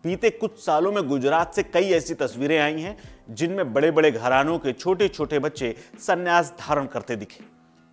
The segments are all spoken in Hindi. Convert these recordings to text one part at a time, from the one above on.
बीते कुछ सालों में गुजरात से कई ऐसी तस्वीरें आई हैं जिनमें बड़े बड़े घरानों के छोटे छोटे बच्चे संन्यास धारण करते दिखे।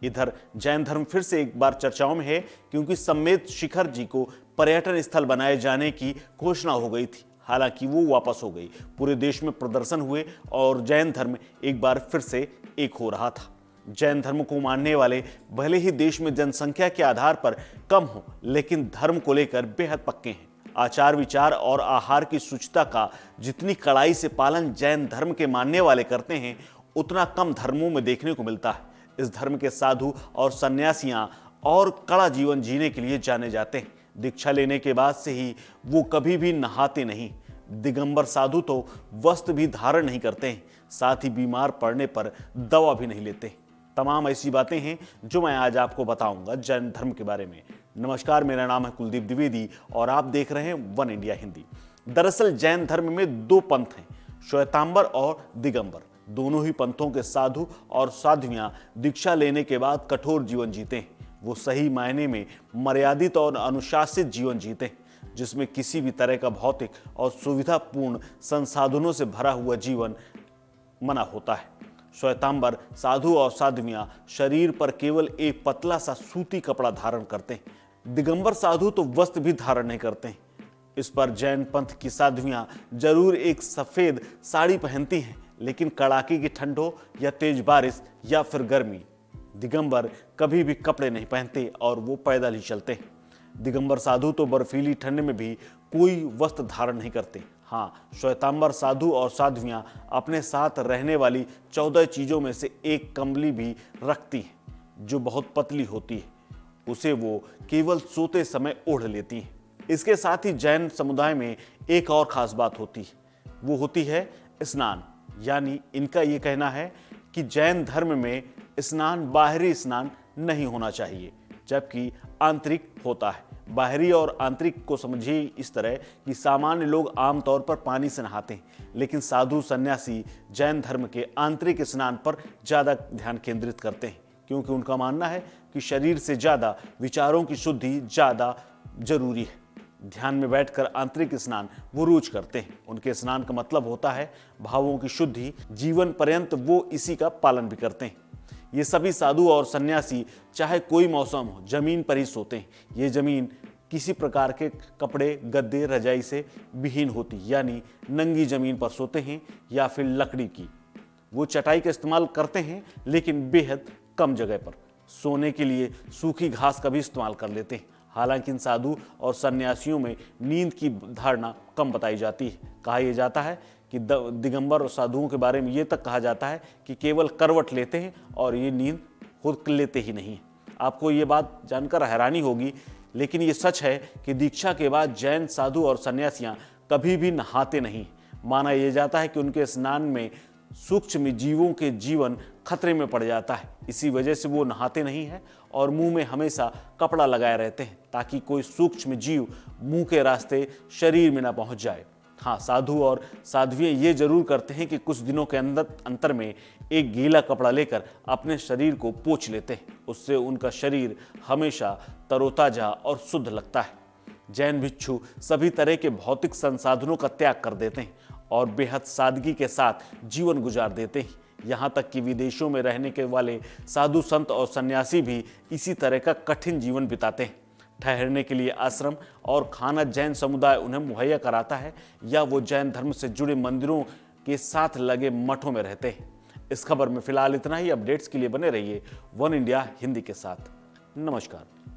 इधर जैन धर्म फिर से एक बार चर्चाओं में है क्योंकि सम्मेद शिखर जी को पर्यटन स्थल बनाए जाने की घोषणा हो गई थी। हालांकि वो वापस हो गई। पूरे देश में प्रदर्शन हुए और जैन धर्म एक बार फिर से एक हो रहा था। जैन धर्म को मानने वाले भले ही देश में जनसंख्या के आधार पर कम हो, लेकिन धर्म को लेकर बेहद पक्के हैं। आचार विचार और आहार की शुचिता का जितनी कड़ाई से पालन जैन धर्म के मानने वाले करते हैं, उतना कम धर्मों में देखने को मिलता है। इस धर्म के साधु और सन्यासियां और कड़ा जीवन जीने के लिए जाने जाते हैं। दीक्षा लेने के बाद से ही वो कभी भी नहाते नहीं। दिगंबर साधु तो वस्त्र भी धारण नहीं करते हैं, साथ ही बीमार पड़ने पर दवा भी नहीं लेते। तमाम ऐसी बातें हैं जो मैं आज आपको बताऊंगा जैन धर्म के बारे में। नमस्कार, मेरा नाम है कुलदीप द्विवेदी और आप देख रहे हैं वन इंडिया हिंदी। दरअसल जैन धर्म में दो पंथ हैं, श्वेतांबर और दिगंबर। दोनों ही पंथों के साधु और साध्वियां दीक्षा लेने के बाद कठोर जीवन जीते हैं। वो सही मायने में मर्यादित और अनुशासित जीवन जीते हैं, जिसमें किसी भी तरह का भौतिक और सुविधापूर्ण संसाधनों से भरा हुआ जीवन मना होता है। श्वेतांबर साधु और साध्वियां शरीर पर केवल एक पतला सा सूती कपड़ा धारण करते हैं। दिगंबर साधु तो वस्त्र भी धारण नहीं करते हैं। इस पर जैन पंथ की साध्वियां जरूर एक सफेद साड़ी पहनती हैं, लेकिन कड़ाके की ठंड हो या तेज बारिश या फिर गर्मी, दिगंबर कभी भी कपड़े नहीं पहनते और वो पैदल ही चलते हैं। दिगंबर साधु तो बर्फीली ठंड में भी कोई वस्त्र धारण नहीं करते। हाँ, श्वेतांबर साधु और साध्वियां अपने साथ रहने वाली 14 चीजों में से एक कंबली भी रखती हैं, जो बहुत पतली होती है। उसे वो केवल सोते समय ओढ़ लेती हैं। इसके साथ ही जैन समुदाय में एक और खास बात होती है, वो होती है स्नान। यानी इनका ये कहना है कि जैन धर्म में स्नान बाहरी स्नान नहीं होना चाहिए, जबकि आंतरिक होता है। बाहरी और आंतरिक को समझिए इस तरह कि सामान्य लोग आमतौर पर पानी से नहाते हैं, लेकिन साधु सन्यासी जैन धर्म के आंतरिक स्नान पर ज़्यादा ध्यान केंद्रित करते हैं, क्योंकि उनका मानना है कि शरीर से ज़्यादा विचारों की शुद्धि ज़्यादा जरूरी है। ध्यान में बैठकर आंतरिक स्नान वो रोज करते हैं। उनके स्नान का मतलब होता है भावों की शुद्धि। जीवन पर्यंत वो इसी का पालन भी करते हैं। ये सभी साधु और सन्यासी चाहे कोई मौसम हो जमीन पर ही सोते हैं। ये जमीन किसी प्रकार के कपड़े, गद्दे, रजाई से विहीन होती, यानी नंगी जमीन पर सोते हैं या फिर लकड़ी की। वो चटाई का इस्तेमाल करते हैं, लेकिन बेहद कम जगह पर। सोने के लिए सूखी घास का भी इस्तेमाल कर लेते हैं। हालांकि इन साधु और सन्यासियों में नींद की धारणा कम बताई जाती है। कहा यह जाता है कि दिगंबर और साधुओं के बारे में ये तक कहा जाता है कि केवल करवट लेते हैं और ये नींद खुद लेते ही नहीं। आपको ये बात जानकर हैरानी होगी, लेकिन ये सच है कि दीक्षा के बाद जैन साधु और सन्यासियां कभी भी नहाते नहीं। माना यह जाता है कि उनके स्नान में सूक्ष्म जीवों के जीवन खतरे में पड़ जाता है। इसी वजह से वो नहाते नहीं हैं और मुंह में हमेशा कपड़ा लगाए रहते हैं, ताकि कोई सूक्ष्म जीव मुंह के रास्ते शरीर में ना पहुंच जाए। हाँ, साधु और साध्वियाँ ये जरूर करते हैं कि कुछ दिनों के अंतर में एक गीला कपड़ा लेकर अपने शरीर को पोंछ लेते हैं। उससे उनका शरीर हमेशा तरोताजा और शुद्ध लगता है। जैन भिक्षु सभी तरह के भौतिक संसाधनों का त्याग कर देते हैं और बेहद सादगी के साथ जीवन गुजार देते हैं। यहाँ तक कि विदेशों में रहने के वाले साधु संत और सन्यासी भी इसी तरह का कठिन जीवन बिताते हैं। ठहरने के लिए आश्रम और खाना जैन समुदाय उन्हें मुहैया कराता है, या वो जैन धर्म से जुड़े मंदिरों के साथ लगे मठों में रहते हैं। इस खबर में फिलहाल इतना ही। अपडेट्स के लिए बने रहिए वन इंडिया हिंदी के साथ। नमस्कार।